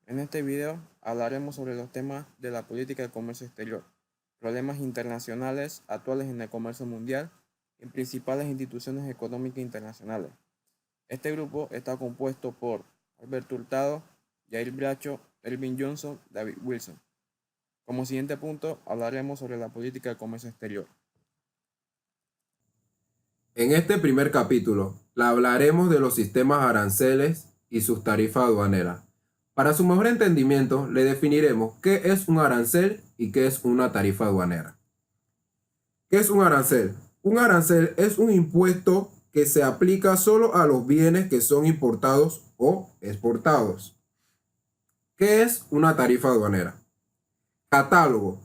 En este video hablaremos sobre los temas de la política de comercio exterior, problemas internacionales actuales en el comercio mundial y principales instituciones económicas internacionales. Este grupo está compuesto por Alberto Hurtado, Yair Bracho, Elvin Johnson, David Wilson. Como siguiente punto hablaremos sobre la política de comercio exterior. En este primer capítulo, hablaremos de los sistemas aranceles y sus tarifas aduaneras. Para su mejor entendimiento, le definiremos qué es un arancel y qué es una tarifa aduanera. ¿Qué es un arancel? Un arancel es un impuesto que se aplica solo a los bienes que son importados o exportados. ¿Qué es una tarifa aduanera? Catálogo,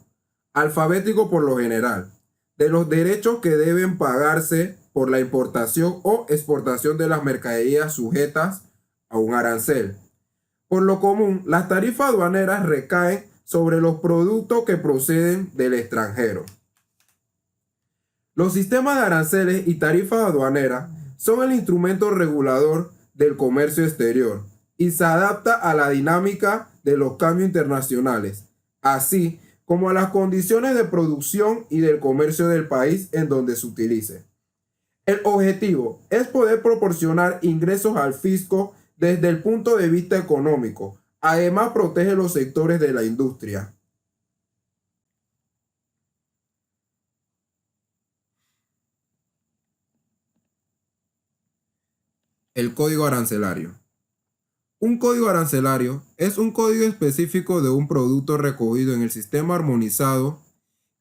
alfabético por lo general, de los derechos que deben pagarse por la importación o exportación de las mercaderías sujetas a un arancel. Por lo común, las tarifas aduaneras recaen sobre los productos que proceden del extranjero. Los sistemas de aranceles y tarifas aduaneras son el instrumento regulador del comercio exterior y se adapta a la dinámica de los cambios internacionales, así como a las condiciones de producción y del comercio del país en donde se utilice. El objetivo es poder proporcionar ingresos al fisco desde el punto de vista económico. Además, protege los sectores de la industria. El código arancelario. Un código arancelario es un código específico de un producto recogido en el sistema armonizado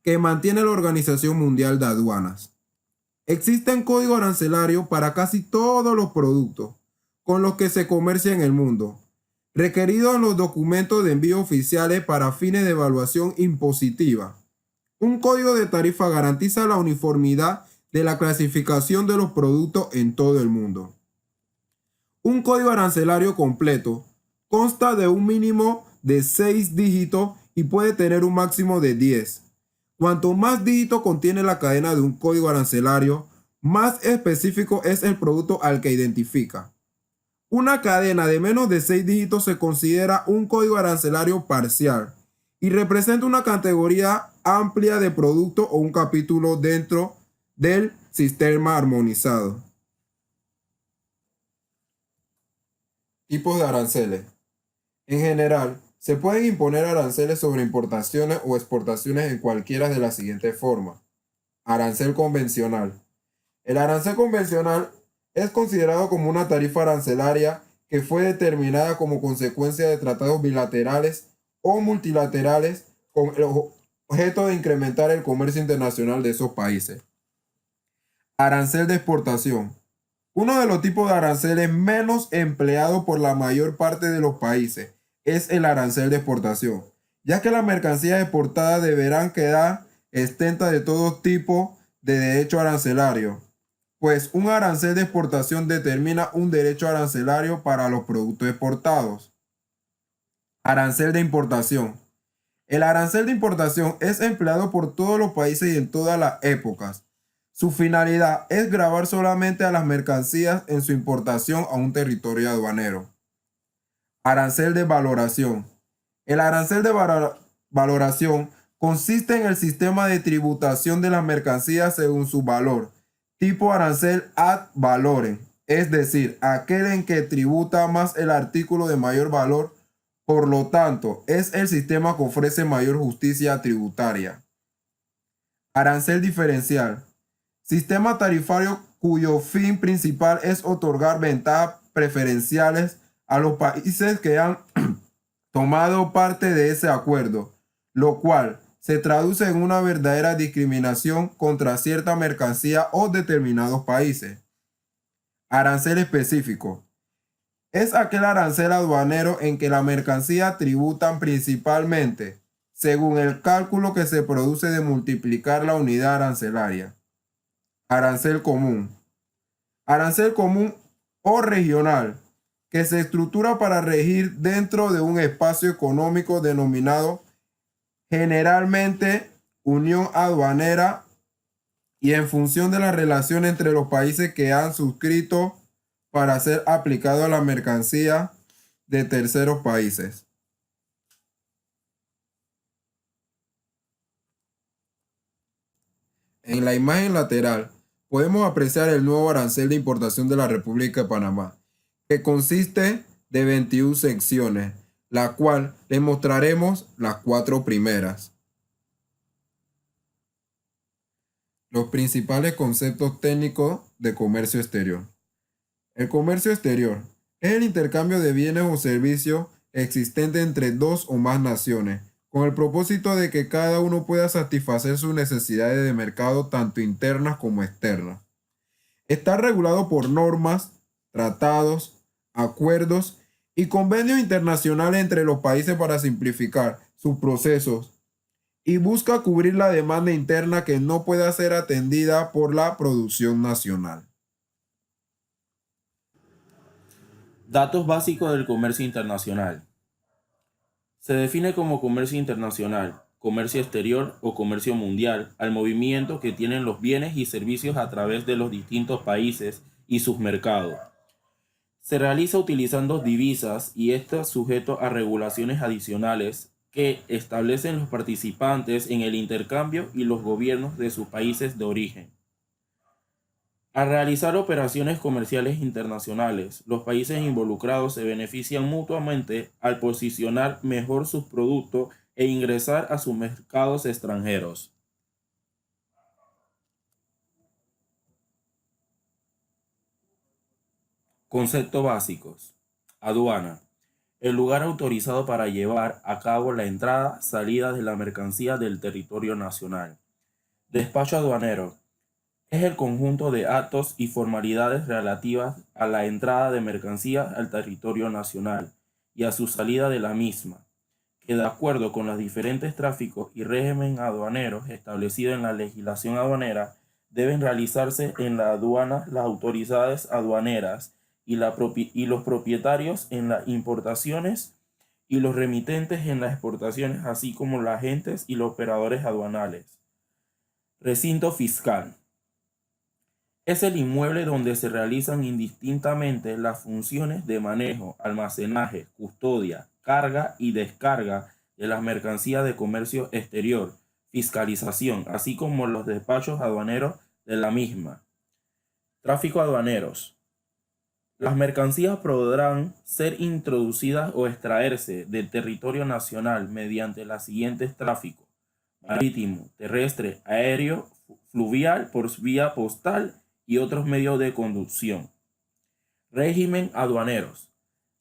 que mantiene la Organización Mundial de Aduanas. Existen códigos arancelarios para casi todos los productos con los que se comercia en el mundo, requeridos en los documentos de envío oficiales para fines de evaluación impositiva. Un código de tarifa garantiza la uniformidad de la clasificación de los productos en todo el mundo. Un código arancelario completo consta de un mínimo de 6 dígitos y puede tener un máximo de 10. Cuanto más dígitos contiene la cadena de un código arancelario, más específico es el producto al que identifica. Una cadena de menos de 6 dígitos se considera un código arancelario parcial y representa una categoría amplia de producto o un capítulo dentro del sistema armonizado. Tipos de aranceles. En general, se pueden imponer aranceles sobre importaciones o exportaciones en cualquiera de las siguientes formas. Arancel convencional. El arancel convencional es considerado como una tarifa arancelaria que fue determinada como consecuencia de tratados bilaterales o multilaterales con el objeto de incrementar el comercio internacional de esos países. Arancel de exportación. Uno de los tipos de aranceles menos empleados por la mayor parte de los países es el arancel de exportación, ya que las mercancías exportadas deberán quedar exentas de todo tipo de derecho arancelario, pues un arancel de exportación determina un derecho arancelario para los productos exportados. Arancel de importación. El arancel de importación es empleado por todos los países y en todas las épocas. Su finalidad es gravar solamente a las mercancías en su importación a un territorio aduanero. Arancel de valoración. El arancel de valoración consiste en el sistema de tributación de las mercancías según su valor, tipo arancel ad valorem, es decir, aquel en que tributa más el artículo de mayor valor, por lo tanto, es el sistema que ofrece mayor justicia tributaria. Arancel diferencial. Sistema tarifario cuyo fin principal es otorgar ventajas preferenciales a los países que han tomado parte de ese acuerdo, lo cual se traduce en una verdadera discriminación contra cierta mercancía o determinados países. Arancel específico. Es aquel arancel aduanero en que la mercancía tributan principalmente según el cálculo que se produce de multiplicar la unidad arancelaria. Arancel común. Arancel común o regional, que se estructura para regir dentro de un espacio económico denominado generalmente Unión Aduanera y en función de la relación entre los países que han suscrito para ser aplicado a la mercancía de terceros países. la imagen lateral podemos apreciar el nuevo arancel de importación de la República de Panamá, que consiste de 21 secciones, la cual les mostraremos las 4 primeras. Los principales conceptos técnicos de comercio exterior. El comercio exterior es el intercambio de bienes o servicios existente entre dos o más naciones, con el propósito de que cada uno pueda satisfacer sus necesidades de mercado tanto internas como externas. Está regulado por normas, tratados, acuerdos y convenios internacionales entre los países para simplificar sus procesos y busca cubrir la demanda interna que no pueda ser atendida por la producción nacional. Datos básicos del comercio internacional. Se define como comercio internacional, comercio exterior o comercio mundial al movimiento que tienen los bienes y servicios a través de los distintos países y sus mercados. Se realiza utilizando divisas y está sujeto a regulaciones adicionales que establecen los participantes en el intercambio y los gobiernos de sus países de origen. Al realizar operaciones comerciales internacionales, los países involucrados se benefician mutuamente al posicionar mejor sus productos e ingresar a sus mercados extranjeros. Conceptos básicos. Aduana. El lugar autorizado para llevar a cabo la entrada, salida de la mercancía del territorio nacional. Despacho aduanero. Es el conjunto de actos y formalidades relativas a la entrada de mercancías al territorio nacional y a su salida de la misma, que de acuerdo con los diferentes tráficos y régimen aduaneros establecidos en la legislación aduanera, deben realizarse en la aduana las autoridades aduaneras y los propietarios en las importaciones y los remitentes en las exportaciones, así como los agentes y los operadores aduanales. Recinto fiscal. Es el inmueble donde se realizan indistintamente las funciones de manejo, almacenaje, custodia, carga y descarga de las mercancías de comercio exterior, fiscalización, así como los despachos aduaneros de la misma. Tráfico aduaneros. Las mercancías podrán ser introducidas o extraerse del territorio nacional mediante los siguientes tráficos: marítimo, terrestre, aéreo, fluvial, por vía postal y otros medios de conducción. Régimen aduaneros.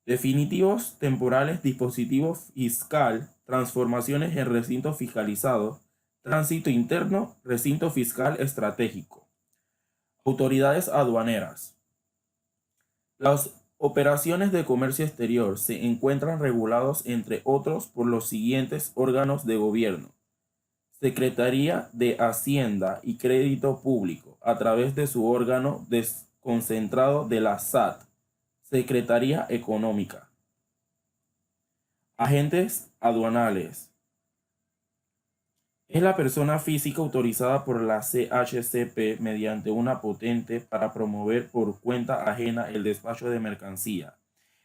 Definitivos temporales, dispositivo fiscal, transformaciones en recinto fiscalizado, tránsito interno, recinto fiscal estratégico. Autoridades aduaneras. Las operaciones de comercio exterior se encuentran regulados, entre otros, por los siguientes órganos de gobierno: Secretaría de Hacienda y Crédito Público, a través de su órgano desconcentrado de la SAT, Secretaría Económica. Agentes aduanales. Es la persona física autorizada por la CHCP mediante una patente para promover por cuenta ajena el despacho de mercancía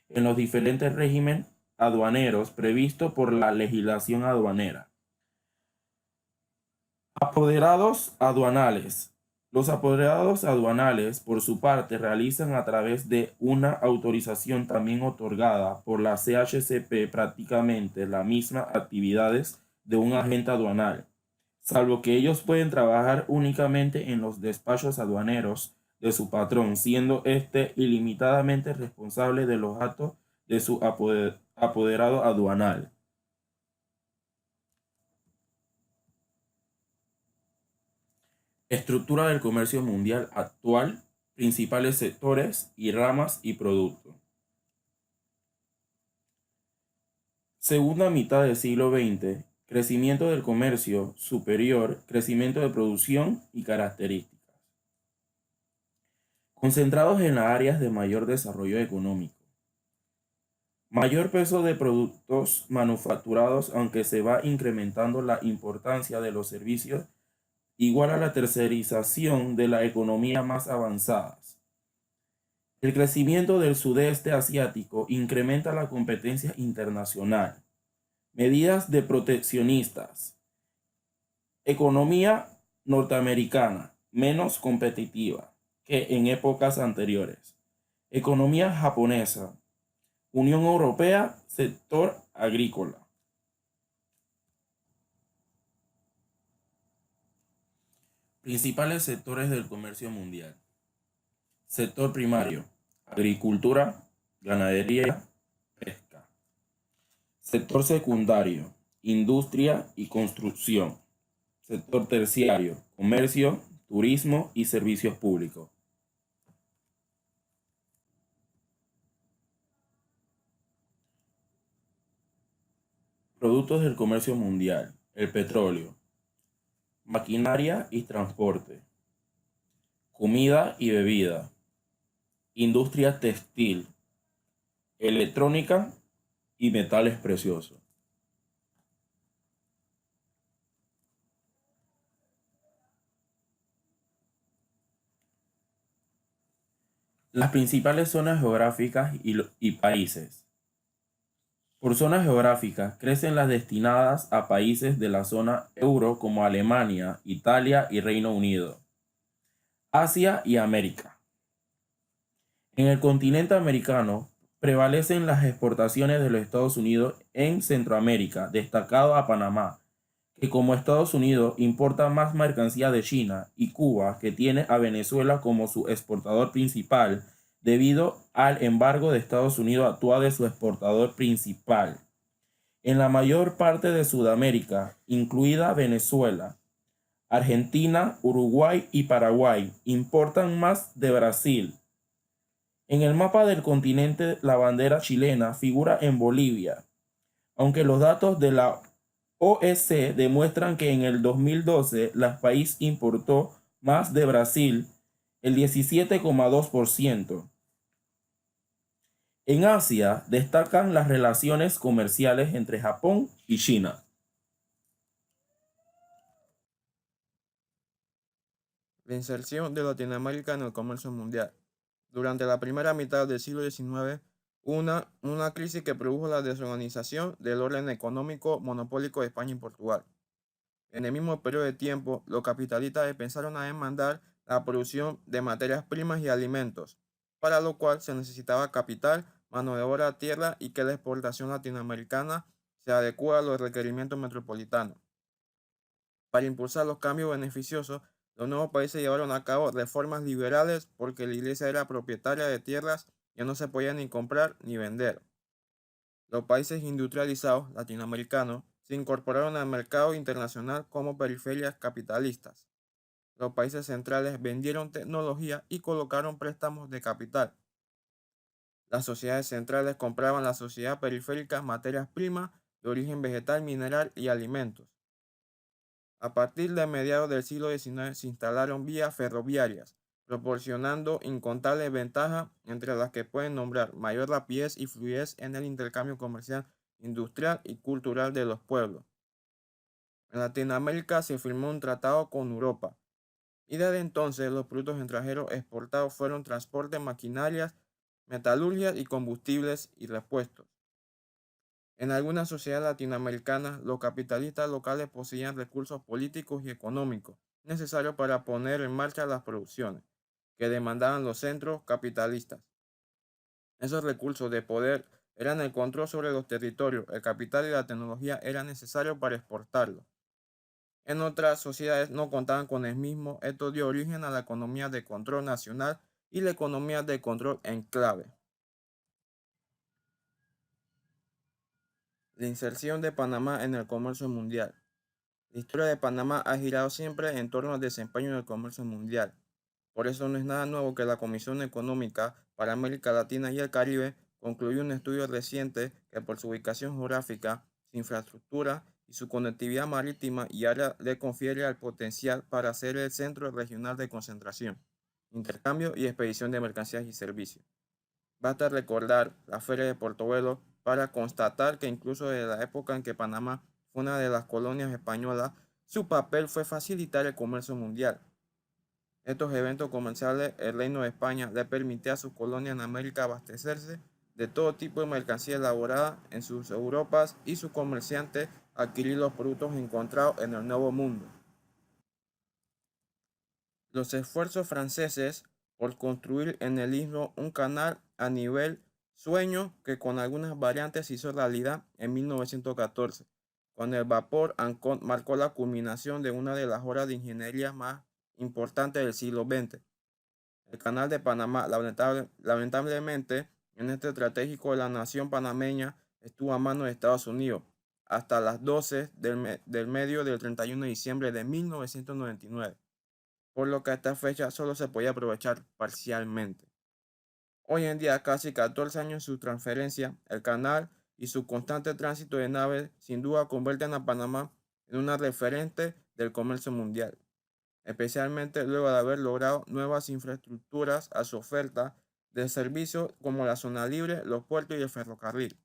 en los diferentes regímenes aduaneros previstos por la legislación aduanera. Apoderados aduanales. Los apoderados aduanales, por su parte, realizan a través de una autorización también otorgada por la CHCP prácticamente las mismas actividades de un agente aduanal, salvo que ellos pueden trabajar únicamente en los despachos aduaneros de su patrón, siendo éste ilimitadamente responsable de los actos de su apoderado aduanal. Estructura del comercio mundial actual, principales sectores y ramas y productos. Segunda mitad del siglo XX, crecimiento del comercio superior, crecimiento de producción y características. Concentrados en las áreas de mayor desarrollo económico. Mayor peso de productos manufacturados, aunque se va incrementando la importancia de los servicios, igual a la tercerización de la economía más avanzadas. El crecimiento del sudeste asiático incrementa la competencia internacional. Medidas de proteccionistas. Economía norteamericana. menos competitiva que en épocas anteriores. Economía japonesa, Unión Europea, sector agrícola. Principales sectores del comercio mundial. Sector primario, agricultura, ganadería, pesca. Sector secundario, industria y construcción. Sector terciario, comercio, turismo y servicios públicos. Productos del comercio mundial, el petróleo, maquinaria y transporte, comida y bebida, industria textil, electrónica y metales preciosos. Las principales zonas geográficas y países. Por zonas geográficas crecen las destinadas a países de la zona euro como Alemania, Italia y Reino Unido, Asia y América. En el continente americano prevalecen las exportaciones de los Estados Unidos en Centroamérica, destacado a Panamá, que como Estados Unidos importa más mercancía de China, y Cuba, que tiene a Venezuela como su exportador principal, debido al embargo de Estados Unidos actual de su exportador principal. En la mayor parte de Sudamérica, incluida Venezuela, Argentina, Uruguay y Paraguay, importan más de Brasil. En el mapa del continente, la bandera chilena figura en Bolivia, aunque los datos de la OEC demuestran que en el 2012 el país importó más de Brasil, el 17,2%. En Asia destacan las relaciones comerciales entre Japón y China. La inserción de Latinoamérica en el comercio mundial. Durante la primera mitad del siglo XIX, una crisis que produjo la desorganización del orden económico monopólico de España y Portugal. En el mismo periodo de tiempo, los capitalistas empezaron a demandar la producción de materias primas y alimentos, para lo cual se necesitaba capital, mano de obra, tierra y que la exportación latinoamericana se adecue a los requerimientos metropolitanos. Para impulsar los cambios beneficiosos, los nuevos países llevaron a cabo reformas liberales porque la iglesia era propietaria de tierras que no se podían ni comprar ni vender. Los países industrializados latinoamericanos se incorporaron al mercado internacional como periferias capitalistas. Los países centrales vendieron tecnología y colocaron préstamos de capital. Las sociedades centrales compraban a las sociedades periféricas materias primas de origen vegetal, mineral y alimentos. A partir de mediados del siglo XIX se instalaron vías ferroviarias, proporcionando incontables ventajas, entre las que pueden nombrar mayor rapidez y fluidez en el intercambio comercial, industrial y cultural de los pueblos. En Latinoamérica se firmó un tratado con Europa, y desde entonces los productos extranjeros exportados fueron transporte, maquinarias, metalurgia y combustibles y repuestos. En algunas sociedades latinoamericanas, los capitalistas locales poseían recursos políticos y económicos necesarios para poner en marcha las producciones que demandaban los centros capitalistas. Esos recursos de poder eran el control sobre los territorios, el capital y la tecnología eran necesarios para exportarlos. En otras sociedades no contaban con el mismo. Esto dio origen a la economía de control nacional y la economía de control enclave. La inserción de Panamá en el comercio mundial. La historia de Panamá ha girado siempre en torno al desempeño en el comercio mundial. Por eso no es nada nuevo que la Comisión Económica para América Latina y el Caribe concluyó un estudio reciente que por su ubicación geográfica, su infraestructura y su conectividad marítima y área le confiere el potencial para ser el centro regional de concentración, intercambio y expedición de mercancías y servicios. Basta recordar la Feria de Portobelo para constatar que incluso desde la época en que Panamá fue una de las colonias españolas, su papel fue facilitar el comercio mundial. Estos eventos comerciales, el Reino de España le permitía a sus colonias en América abastecerse de todo tipo de mercancía elaborada en sus Europas y sus comerciantes adquirir los productos encontrados en el Nuevo Mundo. Los esfuerzos franceses por construir en el istmo un canal a nivel sueño que con algunas variantes se hizo realidad en 1914, con el vapor Ancón marcó la culminación de una de las obras de ingeniería más importantes del siglo XX. El canal de Panamá, lamentablemente, en este estratégico de la nación panameña, estuvo a manos de Estados Unidos hasta las 12 del medio del 31 de diciembre de 1999, por lo que a esta fecha solo se podía aprovechar parcialmente. Hoy en día, casi 14 años de su transferencia, el canal y su constante tránsito de naves sin duda convierten a Panamá en una referente del comercio mundial, especialmente luego de haber logrado nuevas infraestructuras a su oferta de servicios como la zona libre, los puertos y el ferrocarril,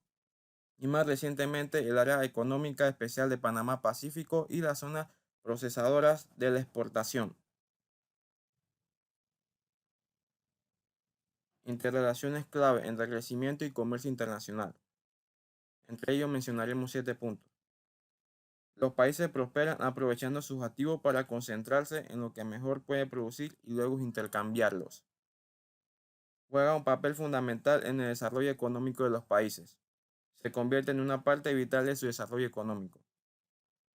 y más recientemente el área económica especial de Panamá Pacífico y las zonas procesadoras de la exportación. Interrelaciones clave entre crecimiento y comercio internacional. Entre ellos mencionaremos 7 puntos. Los países prosperan aprovechando sus activos para concentrarse en lo que mejor puede producir y luego intercambiarlos. Juega un papel fundamental en el desarrollo económico de los países. Se convierte en una parte vital de su desarrollo económico.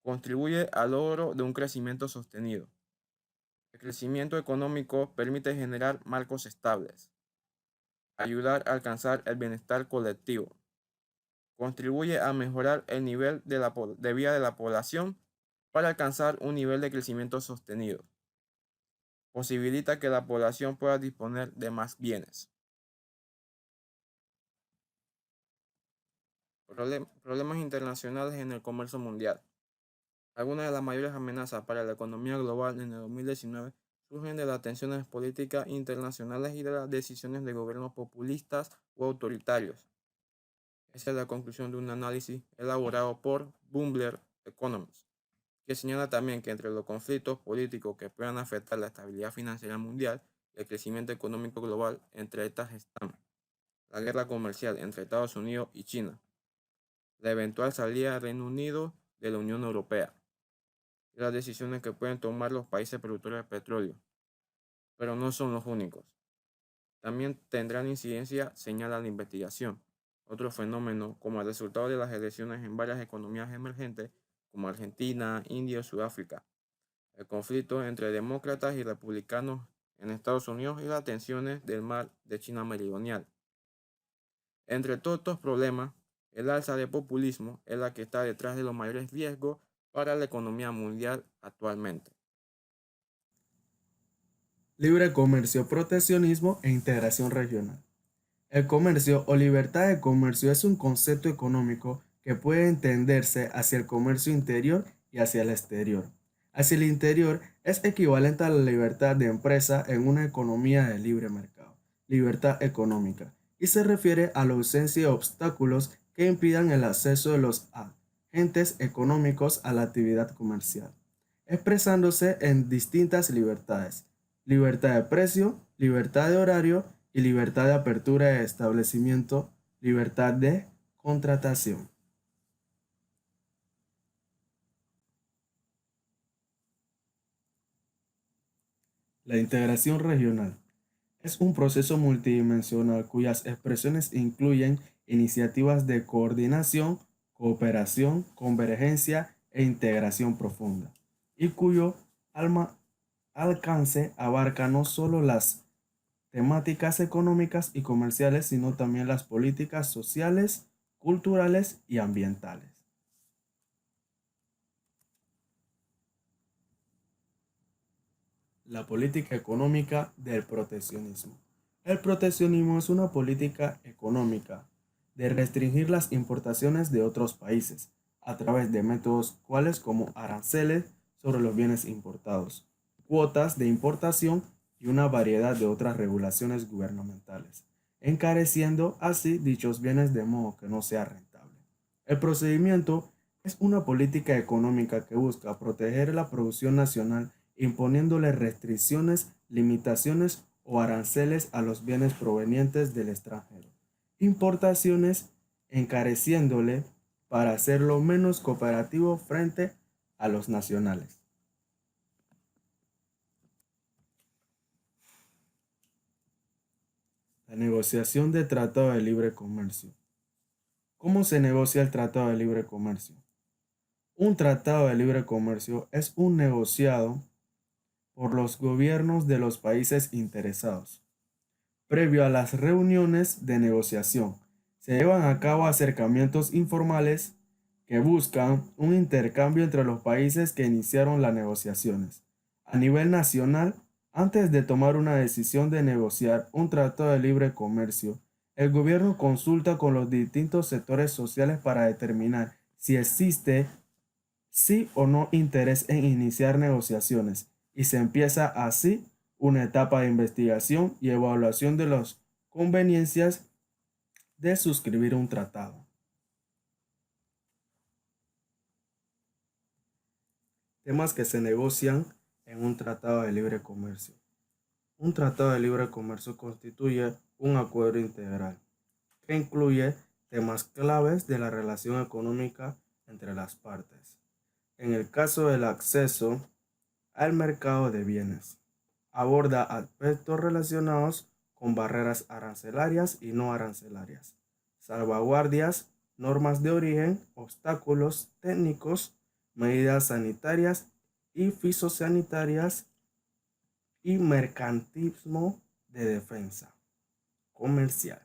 Contribuye al logro de un crecimiento sostenido. El crecimiento económico permite generar marcos estables, ayudar a alcanzar el bienestar colectivo, contribuye a mejorar el nivel de vida de la población para alcanzar un nivel de crecimiento sostenido, posibilita que la población pueda disponer de más bienes. Problemas internacionales en el comercio mundial. Algunas de las mayores amenazas para la economía global en el 2019 surgen de las tensiones políticas internacionales y de las decisiones de gobiernos populistas o autoritarios. Esa es la conclusión de un análisis elaborado por Bloomberg Economics, que señala también que entre los conflictos políticos que puedan afectar la estabilidad financiera mundial y el crecimiento económico global, entre estas están la guerra comercial entre Estados Unidos y China, la eventual salida del Reino Unido de la Unión Europea, y las decisiones que pueden tomar los países productores de petróleo, pero no son los únicos. También tendrán incidencia, señala la investigación, otros fenómenos como el resultado de las elecciones en varias economías emergentes como Argentina, India y Sudáfrica, el conflicto entre demócratas y republicanos en Estados Unidos y las tensiones del mar de China meridional. Entre todos estos problemas, el alza de populismo es la que está detrás de los mayores riesgos para la economía mundial actualmente. Libre comercio, proteccionismo e integración regional. El comercio o libertad de comercio es un concepto económico que puede entenderse hacia el comercio interior y hacia el exterior. Hacia el interior es equivalente a la libertad de empresa en una economía de libre mercado, libertad económica, y se refiere a la ausencia de obstáculos que impidan el acceso de los agentes económicos a la actividad comercial, expresándose en distintas libertades: libertad de precio, libertad de horario y libertad de apertura de establecimiento, libertad de contratación. La integración regional es un proceso multidimensional cuyas expresiones incluyen iniciativas de coordinación, cooperación, convergencia e integración profunda, y cuyo alcance abarca no solo las temáticas económicas y comerciales, sino también las políticas sociales, culturales y ambientales. La política económica del proteccionismo. El proteccionismo es una política económica de restringir las importaciones de otros países a través de métodos cuales como aranceles sobre los bienes importados, cuotas de importación y una variedad de otras regulaciones gubernamentales, encareciendo así dichos bienes de modo que no sea rentable. El procedimiento es una política económica que busca proteger la producción nacional imponiéndole restricciones, limitaciones o aranceles a los bienes provenientes del extranjero, importaciones, encareciéndole para hacerlo menos cooperativo frente a los nacionales. La negociación de Tratado de Libre Comercio. ¿Cómo se negocia el Tratado de Libre Comercio? Un tratado de libre comercio es un negociado por los gobiernos de los países interesados. Previo a las reuniones de negociación, se llevan a cabo acercamientos informales que buscan un intercambio entre los países que iniciaron las negociaciones. A nivel nacional, antes de tomar una decisión de negociar un tratado de libre comercio, el gobierno consulta con los distintos sectores sociales para determinar si existe sí o no interés en iniciar negociaciones y se empieza así una etapa de investigación y evaluación de las conveniencias de suscribir un tratado. Temas que se negocian en un tratado de libre comercio. Un tratado de libre comercio constituye un acuerdo integral que incluye temas claves de la relación económica entre las partes. En el caso del acceso al mercado de bienes, aborda aspectos relacionados con barreras arancelarias y no arancelarias, salvaguardias, normas de origen, obstáculos técnicos, medidas sanitarias y fitosanitarias y mercantilismo de defensa comercial.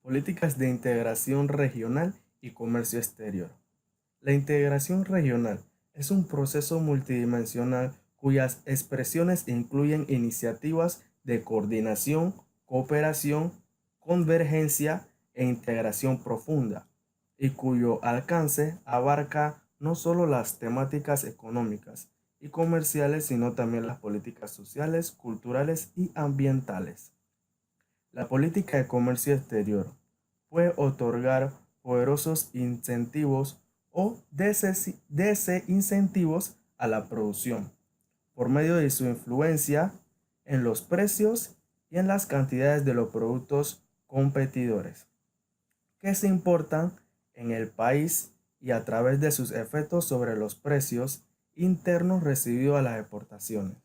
Políticas de integración regional y comercio exterior. La integración regional es un proceso multidimensional cuyas expresiones incluyen iniciativas de coordinación, cooperación, convergencia e integración profunda, y cuyo alcance abarca no solo las temáticas económicas y comerciales, sino también las políticas sociales, culturales y ambientales. La política de comercio exterior puede otorgar poderosos incentivos o desincentivos a la producción por medio de su influencia en los precios y en las cantidades de los productos competidores que se importan en el país y a través de sus efectos sobre los precios internos recibidos a las exportaciones.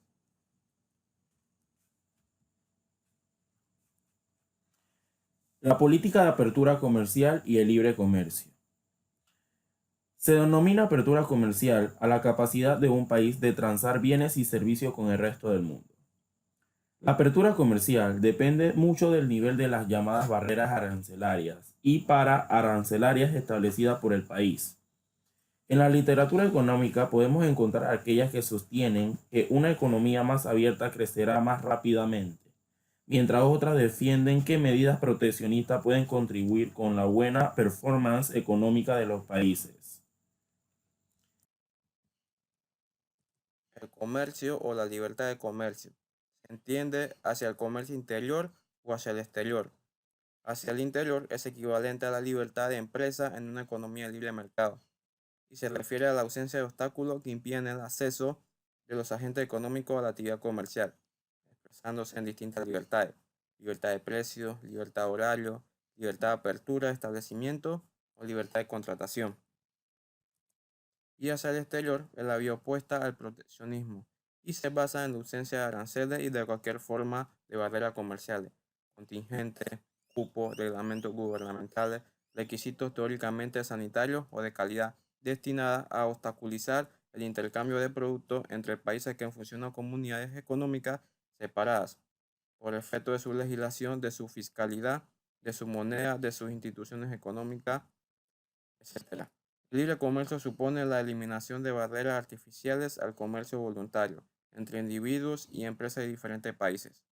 La política de apertura comercial y el libre comercio. Se denomina apertura comercial a la capacidad de un país de transar bienes y servicios con el resto del mundo. La apertura comercial depende mucho del nivel de las llamadas barreras arancelarias y pararancelarias establecidas por el país. En la literatura económica podemos encontrar aquellas que sostienen que una economía más abierta crecerá más rápidamente, mientras otras defienden que medidas proteccionistas pueden contribuir con la buena performance económica de los países. El comercio o la libertad de comercio se entiende hacia el comercio interior o hacia el exterior. Hacia el interior es equivalente a la libertad de empresa en una economía de libre mercado y se refiere a la ausencia de obstáculos que impiden el acceso de los agentes económicos a la actividad comercial, expresándose en distintas libertades: libertad de precios, libertad de horario, libertad de apertura de establecimiento o libertad de contratación. Y hacia el exterior es la vía opuesta al proteccionismo y se basa en la ausencia de aranceles y de cualquier forma de barreras comerciales, contingentes, cupos, reglamentos gubernamentales, requisitos teóricamente sanitarios o de calidad, destinadas a obstaculizar el intercambio de productos entre países que funcionan como unidades económicas separadas, por efecto de su legislación, de su fiscalidad, de su moneda, de sus instituciones económicas, etc. El libre comercio supone la eliminación de barreras artificiales al comercio voluntario entre individuos y empresas de diferentes países.